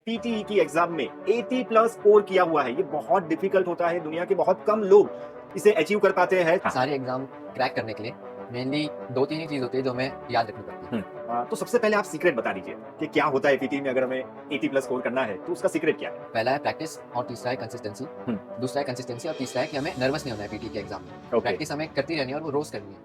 PTE की exam में 80 plus score किया हुआ है। ये बहुत डिफिकल्ट होता है, दुनिया के बहुत कम लोग इसे अचीव कर पाते हैं। सारे एग्जाम क्रैक करने के लिए मेनली दो तीन ही चीज होती है जो हमें याद रखनी पड़ती है। तो सबसे पहले आप सीक्रेट बता दीजिए कि क्या होता है पीटीई में। अगर हमें 80 प्लस स्कोर करना है तो उसका सीक्रेट क्या है? पहला है प्रैक्टिस और तीसरा है कंसिस्टेंसी। दूसरा है कंसिस्टेंसी और तीसरा है कि हमें नर्वस नहीं होना है पीटी के एग्जाम में। ओके। प्रैक्टिस हमें करती रहनी है और वो रोज करनी है।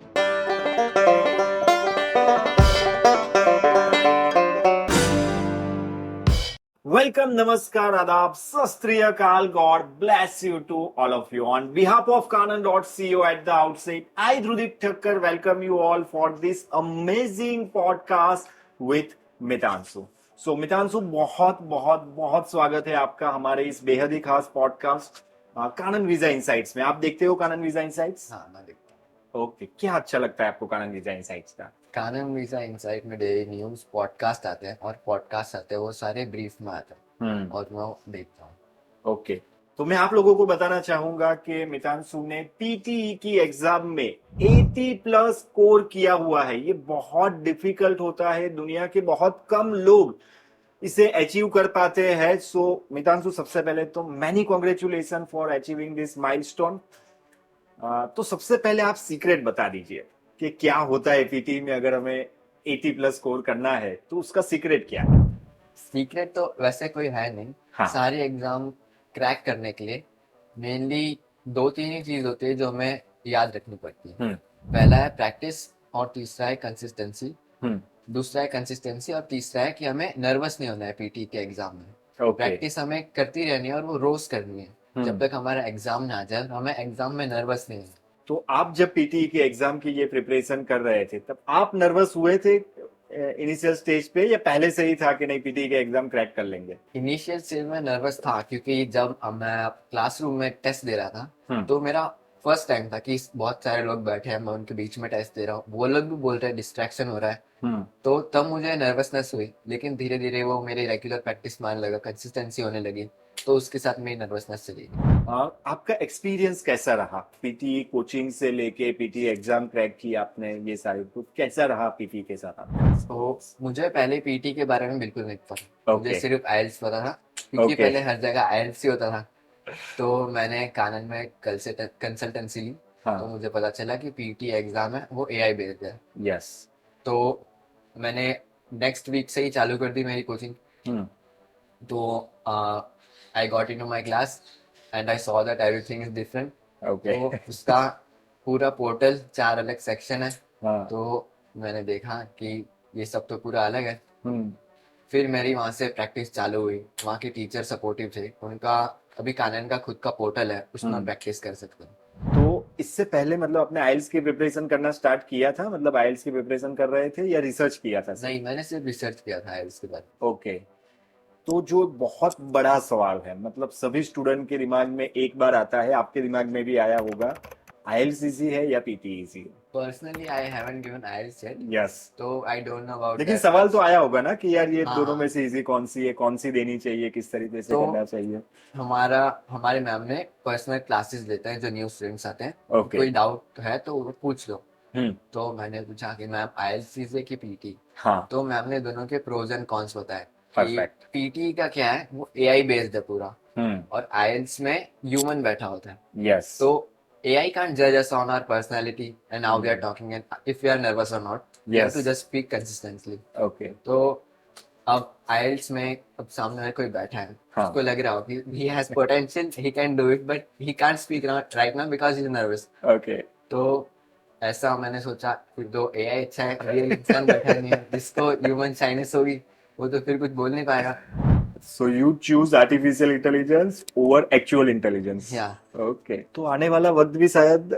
वेलकम, नमस्कार, आदाब, Sat Shri Akal. God bless you to all of you on behalf of Kanan.co at the outset. I Dhrudik Thakkar welcome you all for this amazing podcast with मितांशु। मितांशु, बहुत बहुत बहुत स्वागत है आपका हमारे इस बेहद ही खास पॉडकास्ट कानन वीजा इंसाइट्स में। आप देखते हो कानन वीजा इंसाइट्स? हाँ, मैं देखता हूँ। ओके, क्या अच्छा लगता है आपको कानन वीजा इंसाइट्स का? कानन वीजा इनसाइट में डेली न्यूज पॉडकास्ट आते हैं और पॉडकास्ट आते हैं वो सारे ब्रीफ में आते हैं और मैं वो देखता हूँ। ओके, तो मैं आप लोगों को बताना चाहूंगा कि मितांशु ने पीटीई की एग्जाम में 80 प्लस स्कोर किया हुआ है। ये बहुत डिफिकल्ट होता है, दुनिया के बहुत कम लोग इसे अचीव कर पाते हैं। मितांशु, सबसे पहले तो many congratulation for achieving this milestone. तो सबसे पहले आप सीक्रेट बता दीजिए कि क्या होता है पीटीई में। अगर हमें 80 प्लस स्कोर करना है तो उसका सीक्रेट क्या है? सीक्रेट तो वैसे कोई है नहीं। हाँ। सारे एग्जाम क्रैक करने के लिए मेनली दो तीन ही चीज होती है जो हमें याद रखनी पड़ती है। पहला है प्रैक्टिस और तीसरा है कंसिस्टेंसी। दूसरा है कंसिस्टेंसी और तीसरा है कि हमें नर्वस नहीं होना है पीटी के एग्जाम में। प्रैक्टिस हमें करती रहनी है और वो रोज करनी है जब तक हमारा एग्जाम ना आ जाए। हमें एग्जाम में नर्वस नहीं है। तो आप जब पीटीई के एग्जाम की ये प्रिपरेशन कर रहे थे तब आप नर्वस हुए थे इनिशियल स्टेज पे, या पहले से ही था कि नहीं पीटीई के एग्जाम क्रैक कर लेंगे? इनिशियल स्टेज में नर्वस था क्योंकि जब मैं क्लासरूम में टेस्ट दे रहा था तो मेरा फर्स्ट टाइम था कि बहुत सारे लोग बैठे हैं, मैं उनके बीच में टेस्ट दे रहा हूँ, वो लोग भी बोल रहे हैं डिस्ट्रैक्शन हो रहा है। तो तब मुझे नर्वसनेस हुई, लेकिन धीरे धीरे वो मेरी रेगुलर प्रैक्टिस मान लगा, कंसिस्टेंसी होने लगी, तो उसके साथ मेरी नर्वसनेस चली गई। आपका एक्सपीरियंस कैसा रहा पीटीई कोचिंग से लेके पीटीई एग्जाम क्रैक की आपने, ये सारे तो कैसा रहा पीटीई के साथ आपका? तो मुझे पहले पीटी के बारे में बिल्कुल नहीं पता। Okay. मुझे सिर्फ आइल्स पता था क्योंकि Okay. पहले हर जगह आइल्स ही होता था। तो मैंने कानन में कंसल्टेंसी ली। हाँ. तो मुझे पता चला कि पीटी एग्जाम है वो एआई बेस्ड है। यस। तो मैंने नेक्स्ट वीक से ही चालू कर दी मेरी कोचिंग। तो I got into my class and I saw that everything is different. Okay. तो उसका पूरा पोर्टल 4 अलग सेक्शन है। हाँ. तो मैंने देखा कि ये सब तो पूरा अलग है। फिर मेरी वहाँ से प्रैक्टिस चालू हुई। वहाँ के टीचर सपोर्टिव थे, उनका अभी कानन का खुद का पोर्टल है, उसमें प्रैक्टिस कर सकते हैं। तो इससे पहले मतलब अपने आइल्स की प्रिपरेशन करना स्टार्ट किया था, मतलब आइल्स की प्रिपरेशन कर रहे थे या रिसर्च किया था? नहीं, मैंने सिर्फ रिसर्च किया था आइल्स के बारे में। ओके। तो जो बहुत बड़ा सवाल है, मतलब सभी स्टूडेंट के दिमाग में एक बार आता है, आपके दिमाग में भी आया होगा, आइल्स इजी है या पीटी इजी है? Personally I haven't given IELTS yet. Yes. तो आई डोंट नो अबाउट लेकिन दैट। सवाल तो आया होगा ना कि यार ये हाँ, दोनों में से इजी कौन सी है, कौन सी देनी चाहिए, किस तरीके से तो करना चाहिए? हमारे मैम ने पर्सनल क्लासेस लेते हैं जो न्यू स्टूडेंट्स आते हैं। Okay. कोई डाउट है तो वो पूछ लो। हम्म। तो मैंने पूछा कि मैम आइल्स इजी है कि पीटी। हाँ. तो मैम ने दोनों के प्रोज एंड कॉन्स बताए कि परफेक्ट. पीटी का क्या है, वो एआई बेस्ड है पूरा, और आइल्स में ह्यूमन बैठा होता है। यस. तो AI can't judge us on our personality and how we are talking and if we are nervous or not. We have Yes. to just speak consistently. Okay. तो अब IELTS में अब सामने में कोई बैठा है, हाँ. उसको लग रहा हो कि he has potential, he can do it, but he can't speak right now because he's nervous. Okay. तो ऐसा मैंने सोचा फिर तो AI अच्छा है, रियल इंसान बैठा नहीं है जिसको ह्यूमन शाइनेस होगी, वो तो फिर कुछ बोल नहीं पाएगा। So you choose artificial intelligence over actual intelligence? या ओके. तो आने वाला वक्त भी शायद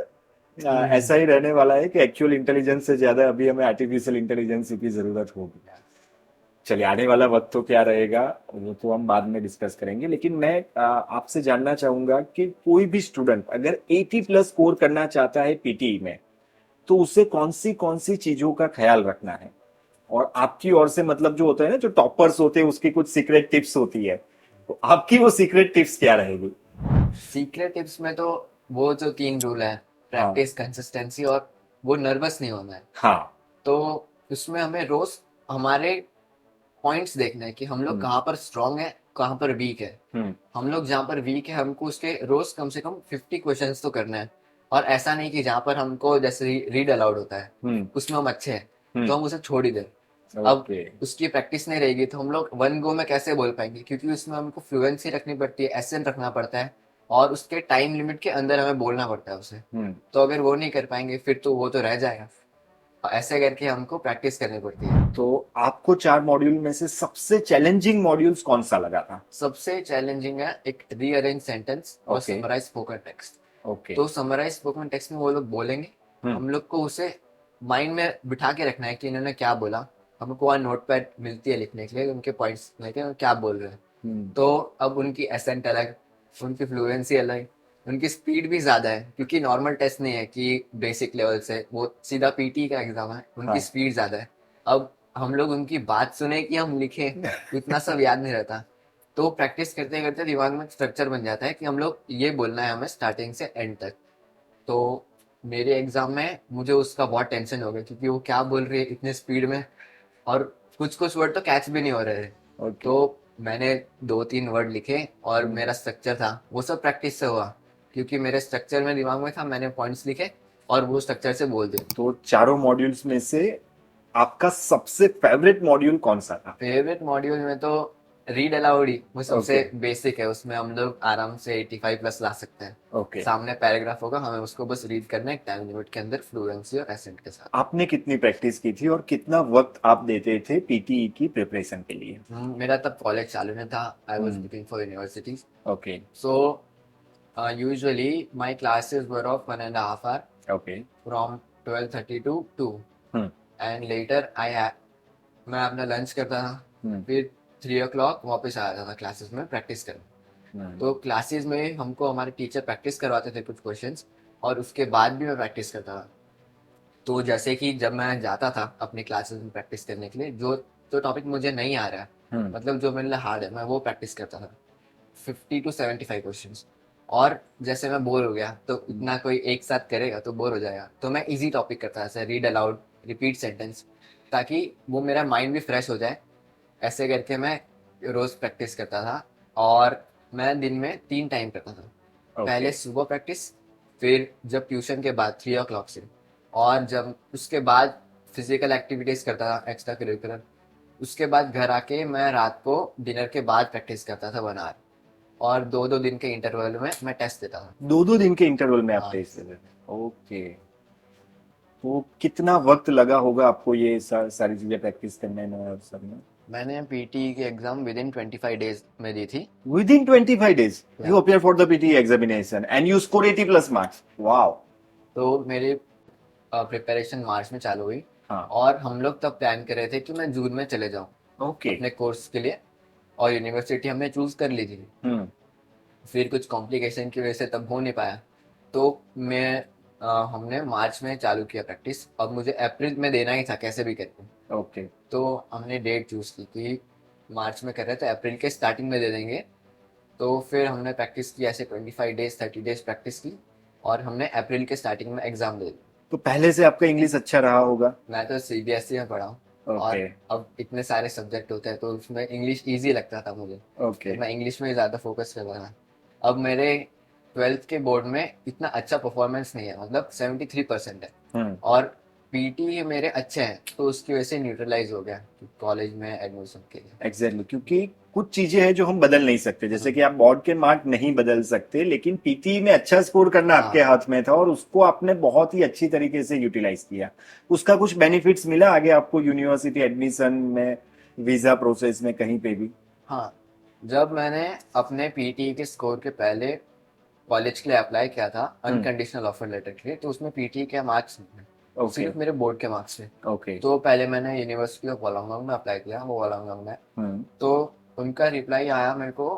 ऐसा ही रहने वाला है कि एक्चुअल इंटेलिजेंस से ज्यादा अभी हमें आर्टिफिशियल इंटेलिजेंस की जरूरत होगी। चलिए, आने वाला वक्त तो क्या रहेगा वो तो हम बाद में डिस्कस करेंगे, लेकिन मैं आपसे जानना चाहूंगा कि कोई भी स्टूडेंट अगर 80 प्लस स्कोर करना चाहता है पीटीई में, तो उसे कौन सी चीजों का ख्याल रखना है? और आपकी ओर से, मतलब जो होता है ना, जो टॉपर्स होते हैं उसकी कुछ सीक्रेट टिप्स होती है, तो आपकी वो सीक्रेट टिप्स क्या रहेगी? सीक्रेट टिप्स में तो वो जो 3 रूल है, प्रैक्टिस, कंसिस्टेंसी और वो नर्वस नहीं होना है। हाँ. तो उसमें हमें रोज हमारे पॉइंट्स देखने हैं कि हम लोग कहाँ पर स्ट्रांग है, कहाँ पर वीक है, हम्म हम लोग जहाँ पर वीक है हमको उसके रोज कम से कम 50 क्वेश्चंस तो करना है। और ऐसा नहीं कि जहाँ पर हमको जैसे रीड अलाउड होता है हम्म उसमें हम अच्छे हैं तो हम्म हम उसे छोड़ ही दें। अब ओके उसकी प्रैक्टिस नहीं रहेगी तो हम लोग वन गो में कैसे बोल पाएंगे, क्योंकि उसमें हमको फ्लुएंसी रखनी पड़ती है, एसेंट रखना पड़ता है, और उसके टाइम लिमिट के अंदर हमें बोलना पड़ता है उसे। हम्म तो अगर वो नहीं कर पाएंगे फिर तो वो तो रह जाएगा। ऐसे करके हमको प्रैक्टिस करनी पड़ती है। तो आपको 4 मॉड्यूल में से सबसे चैलेंजिंग मॉड्यूल्स कौन सा लगा था? सबसे चैलेंजिंग है एक रीअरेंज सेंटेंस और okay summarize spoken text. Okay तो समराइज स्पोकन टेक्स्ट में वो लोग बोलेंगे, हम्म हम लोग को उसे माइंड में बिठा के रखना है कि इन्होंने क्या बोला। हमको वहाँ नोट पैड मिलती है लिखने के लिए, उनके पॉइंट्स लिखने के क्या बोल रहे हैं। हम्म तो अब उनकी एसेंट अलग, उनकी फ्लुएंसी अलग, उनकी स्पीड भी ज्यादा है, क्योंकि नॉर्मल टेस्ट नहीं है कि बेसिक लेवल से, वो सीधा पीटी का एग्जाम है, उनकी हाँ स्पीड ज्यादा है। अब हम लोग उनकी बात सुने कि हम लिखे, इतना सब याद नहीं रहता। तो प्रैक्टिस करते करते दिमाग में स्ट्रक्चर बन जाता है कि हम लोग ये बोलना है हमें स्टार्टिंग से एंड तक। तो मेरे एग्जाम में मुझे उसका बहुत टेंशन हो गया, क्योंकि वो क्या बोल रही है इतने स्पीड में, और कुछ कुछ वर्ड तो कैच भी नहीं हो रहे थे। ओके तो मैंने 2-3 वर्ड लिखे और हम्म मेरा स्ट्रक्चर था वो सब प्रैक्टिस से हुआ, क्योंकि मेरे स्ट्रक्चर में दिमाग में था, मैंने पॉइंट्स लिखे और वो स्ट्रक्चर से बोल दिए। तो चारों मॉड्यूल्स में से आपका सबसे फेवरेट मॉड्यूल कौन सा था? फेवरेट मॉड्यूल में तो रीड अलाउड ही वो सबसे ओके बेसिक है, उसमें हम लोग आराम से 85+ ला सकते हैं। ओके सामने पैराग्राफ होगा, हमें उसको बस रीड करना है टाइम लिमिट के अंदर, फ्लुएंसी और एसेंट के साथ। आपने कितनी प्रैक्टिस की थी और कितना वक्त आप देते थे पीटीई की प्रिपरेशन के लिए? मेरा तब कॉलेज चालू नहीं था, I was hmm looking for university. Okay so usually my classes were of 1.5 hour okay from 12:30 to 2, hmm and later मैं अपना लंच करता था, हम्म फिर 3 o'clock वापस आ जाता था क्लासेस में प्रैक्टिस करने। हम्म तो क्लासेस में हमको हमारे टीचर प्रैक्टिस करवाते थे कुछ क्वेश्चंस, और उसके बाद भी मैं प्रैक्टिस करता था। तो जैसे कि जब मैं जाता था अपनी क्लासेस में प्रैक्टिस करने के लिए, जो जो टॉपिक मुझे नहीं आ रहा है, हम्म मतलब जो मेरे लिए हार्ड है, मैं वो प्रैक्टिस करता था 50 to 75 क्वेश्चंस। और जैसे मैं बोर हो गया तो इतना कोई एक साथ करेगा तो बोर हो जाएगा, तो मैं इजी टॉपिक करता था, जैसे रीड अलाउड, रिपीट सेंटेंस, ताकि वो मेरा माइंड भी फ्रेश हो जाए। ऐसे करके मैं रोज प्रैक्टिस करता था। और मैं दिन में 3 टाइम करता था। ओके पहले सुबह प्रैक्टिस, फिर जब ट्यूशन के बाद 3 o'clock से, और जब उसके बाद फिजिकल एक्टिविटीज करता था एक्स्ट्रा करिकुलर। उसके बाद घर आके मैं रात को डिनर के बाद प्रैक्टिस करता था 1 hour। और 2-2 दिन के इंटरवल में मैं टेस्ट देता था। 2-2 दिन के इंटरवल में आप हाँ। टेस्ट देते थे? ओके। तो कितना वक्त लगा होगा आपको ये सारी चीजें प्रैक्टिस करने में और सब में? मैंने पीटी की एग्जाम विद इन 25 days में दी थी। Within 25 days, you या appear for the PT examination and you score 80 plus marks. Wow. तो मेरी प्रिपरेशन मार्च में चालू हुई, हाँ और हम लोग तब प्लान कर रहे थे कि मैं जून में चले जाऊँ ओके अपने कोर्स के लिए, और यूनिवर्सिटी हमने चूज कर ली थी। हम्म फिर कुछ कॉम्प्लिकेशन की वजह से तब हो नहीं पाया। तो हमने मार्च में चालू किया प्रैक्टिस, अब मुझे अप्रैल में देना ही था कैसे भी करके। ओके तो हमने डेट चूज की कि मार्च में कर रहे थे, अप्रैल के स्टार्टिंग में दे देंगे। तो फिर हमने प्रैक्टिस की ऐसे 25 days 30 days प्रैक्टिस की, और हमने अप्रैल के स्टार्टिंग में एग्जाम दे दी। तो पहले से आपका इंग्लिश अच्छा रहा होगा? मैं तो सीबीएसई में पढ़ा हूँ, ओके और अब इतने सारे सब्जेक्ट होते हैं तो उसमें इंग्लिश इजी लगता था मुझे, ओके तो मैं इंग्लिश में ज़्यादा फोकस कर रहा था। अब मेरे 12th के बोर्ड में इतना अच्छा परफॉर्मेंस नहीं है, मतलब 73% है, हम्म और पीटी मेरे अच्छे हैं, तो उसकी वजह से न्यूट्रलाइज हो गया कॉलेज में एडमिशन के लिए। एग्जैक्टली क्योंकि कुछ चीजें हैं जो हम बदल नहीं सकते, जैसे कि आप बोर्ड के मार्क नहीं बदल सकते, लेकिन पीटी में अच्छा स्कोर करना आपके हाँ। हाथ में था और उसको आपने बहुत ही अच्छी तरीके से यूटिलाइज किया। उसका कुछ बेनिफिट्स मिला आगे आपको यूनिवर्सिटी एडमिशन में, वीजा प्रोसेस में, कहीं पे भी? हाँ, जब मैंने अपने पीटी के स्कोर के पहले कॉलेज के लिए अप्लाई किया था हम्म अनकंडीशनल ऑफर लेटर के लिए, तो उसमें पीटी के मार्क्स नहीं थे, ओके सिर्फ मेरे बोर्ड के मार्क्स थे। ओके तो पहले मैंने यूनिवर्सिटी ऑफ वोलोंगोंग में अप्लाई किया, वो वोलोंगोंग में। हम्म तो उनका रिप्लाई आया मेरे को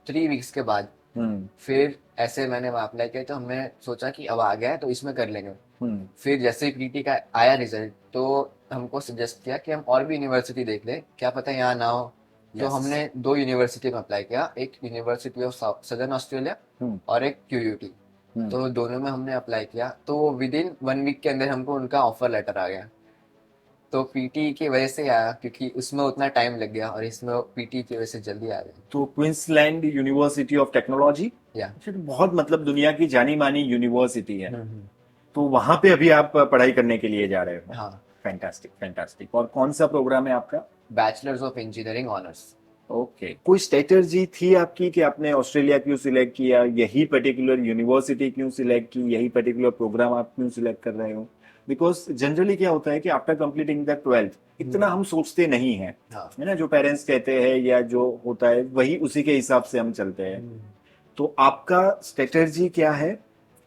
3 वीक्स के बाद। हम्म फिर ऐसे मैंने वहाँ अप्लाई किया, तो हमने सोचा कि अब आ गया है तो इसमें कर लेंगे। हम्म फिर जैसे ही पीटी का आया रिजल्ट, तो हमको सजेस्ट किया कि हम और भी यूनिवर्सिटी देख लें, क्या पता यहाँ ना हो। तो यस हमने 2 यूनिवर्सिटी में अप्लाई किया, एक यूनिवर्सिटी ऑफ सदर्न ऑस्ट्रेलिया हम्म और एक क्यूयूटी। हम्म तो दोनों में हमने अप्लाई किया, तो विद इन 1 वीक के अंदर हमको उनका ऑफर लेटर आ गया। तो पीटी की वजह से आया, क्योंकि उसमें उतना टाइम लग गया और इसमें पीटी की वजह से जल्दी आ गया। तो क्वींसलैंड यूनिवर्सिटी ऑफ टेक्नोलॉजी, या बहुत मतलब दुनिया की जानी मानी यूनिवर्सिटी है, हम्म। तो वहां पे अभी आप पढ़ाई करने के लिए जा रहे हो? हाँ, फैंटास्टिक फैंटास्टिक। और कौन सा प्रोग्राम है आपका? Bachelors of engineering honours. Okay, कोई स्ट्रेटजी थी आपकी कि आपने ऑस्ट्रेलिया क्यों सिलेक्ट किया, यही पर्टिकुलर यूनिवर्सिटी क्यों सिलेक्ट की, यही पर्टिकुलर प्रोग्राम आप क्यों सिलेक्ट कर रहे हो? बिकॉज जनरली क्या होता है कि आफ्टर कंप्लीटिंग द 12th इतना हम सोचते नहीं हैं, हाँ। है ना, जो पेरेंट्स कहते हैं या जो होता है वही उसी के हिसाब से हम चलते हैं। तो आपका स्ट्रेटजी क्या है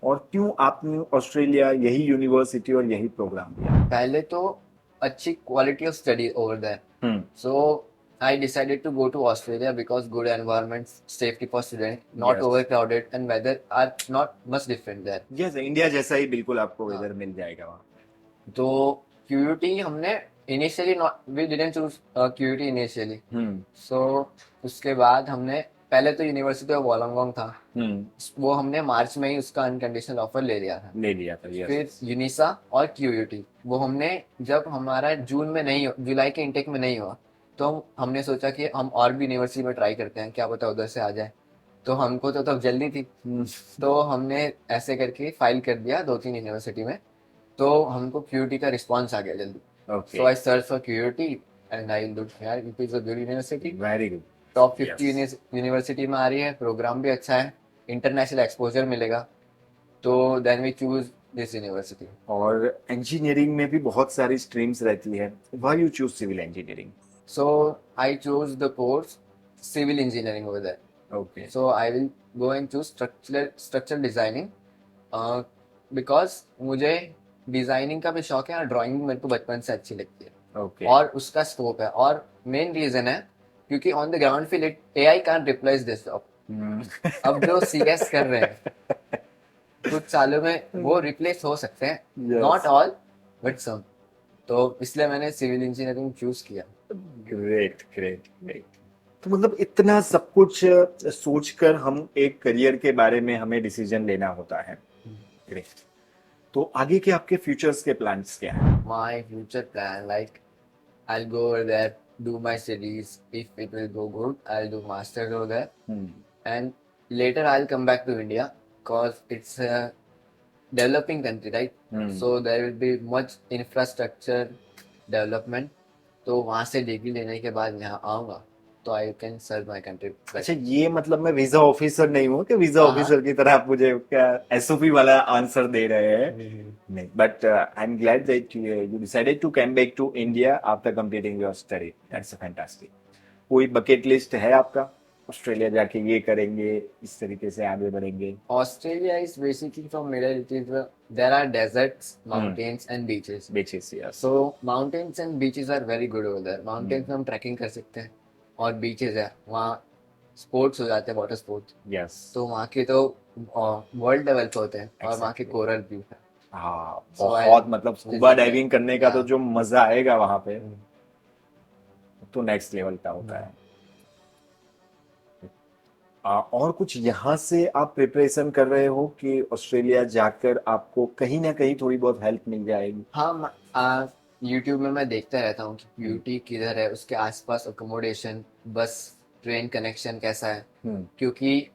और क्यों आपने ऑस्ट्रेलिया यही यूनिवर्सिटी और यही प्रोग्राम लिया? पहले तो अच्छी quality of study over there, so I decided to go to Australia because good environment, safety for student, not Yes. overcrowded, and weather are not much different there. Yes, India जैसा ही बिल्कुल आपको हाँ। इधर मिल जाएगा वहाँ। तो QUT हमने initially not, we didn't choose QUT initially. So उसके बाद हमने पहले तो यूनिवर्सिटी ऑफ वोलोंगोंग था, वो हमने मार्च में ही उसका अनकंडीशनल ऑफर ले लिया था। ले लिया था, फिर यस। यूनिसा और QUT वो हमने, जब हमारा जून में नहीं हो, जुलाई के इनटेक में नहीं हुआ, तो हमने सोचा कि हम और भी यूनिवर्सिटी में ट्राई करते हैं, क्या पता उधर से आ जाए। तो हमको तो तब जल्दी थी, तो हमने ऐसे करके फाइल कर दिया 2-3 यूनिवर्सिटी में, तो हमको QUT का रिस्पांस आ गया जल्दी। So I search for QUT and I look यार, it is a good university, very good. Top 50 university में आ रही है, प्रोग्राम भी अच्छा है, इंटरनेशनल एक्सपोजर मिलेगा, तो then we choose this university. और इंजीनियरिंग में भी बहुत सारी स्ट्रीम्स रहती है, why you choose civil engineering? So I chose the course civil engineering over there. Okay, So I will go and choose structural designing, because मुझे designing का भी शौक है और ड्राइंग मेरे को बचपन से अच्छी लगती है, ओके। और उसका स्कोप है, और मेन रीजन है क्योंकि on the ground field AI can't replace this job. अब जो CS कर रहे हैं कुछ सालों में वो रिप्लेस हो सकते हैं, Yes. Not all but some, तो इसलिए मैंने सिविल इंजीनियरिंग चूज किया। Great great great. तो मतलब इतना सब कुछ सोचकर हम एक करियर के बारे में हमें डिसीजन लेना होता है। ग्रेट। तो आगे के आपके फ्यूचर्स के प्लान्स क्या है? My future plan, like I'll go over there, do my studies. If it will go good, I'll do masters over there, and later I'll come back to India because it's a developing country, right? So there will be much infrastructure development. तो वहाँ से degree लेने के बाद यहाँ आऊँगा तो I can serve my country. अच्छा, ये मतलब मैं वीजा ऑफिसर नहीं हूँ कि वीजा हाँ। ऑफिसर की तरह आप मुझे क्या SOP वाला आंसर दे रहे हैं, नहीं, but I am glad that you decided to come back to India after completing your study. That's fantastic. कोई बकेट लिस्ट है आपका, ऑस्ट्रेलिया जाके ये करेंगे, इस तरीके से आगे बढ़ेंगे? Australia is basically from middle. It is there are deserts, mountains, and beaches. Beaches, yes. So mountains and beaches are very good over there. Mountains में हम ट्रैकिंग कर सकते हैं, और बीचेस है वहाँ स्पोर्ट्स हो जाते हैं, वाटर स्पोर्ट्स, यस। तो वहाँ के तो वर्ल्ड लेवल पे होते हैं, और वहाँ के Exactly. कोरल भी है। हाँ, So बहुत I- मतलब स्कूबा डाइविंग करने का तो Yeah. जो मजा आएगा वहां पे तो नेक्स्ट लेवल का होता है। और कुछ यहाँ से आप प्रिपरेशन कर रहे हो कि ऑस्ट्रेलिया जाकर आपको कहीं ना कहीं थोड़ी बहुत हेल्प मिल जाएगी? हाँ, यूट्यूब में मैं देखता रहता हूँ कि ब्यूटी किधर है, उसके आसपास अकोमोडेशन, बस, ट्रेन कनेक्शन कैसा है, क्योंकि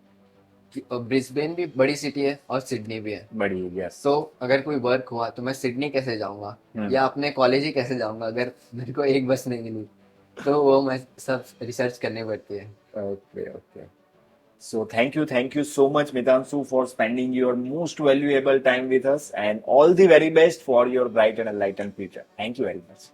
ब्रिस्बेन भी बड़ी सिटी है और सिडनी भी है। बड़ी, यस। तो अगर कोई वर्क हुआ तो मैं सिडनी कैसे जाऊंगा, या अपने कॉलेज ही कैसे जाऊंगा अगर मेरे को एक बस नहीं मिली, तो वो मैं सब रिसर्च करनी पड़ती है। Okay okay. So thank you so much, Mitansu, for spending your most valuable time with us, and all the very best for your bright and enlightened future. Thank you very much.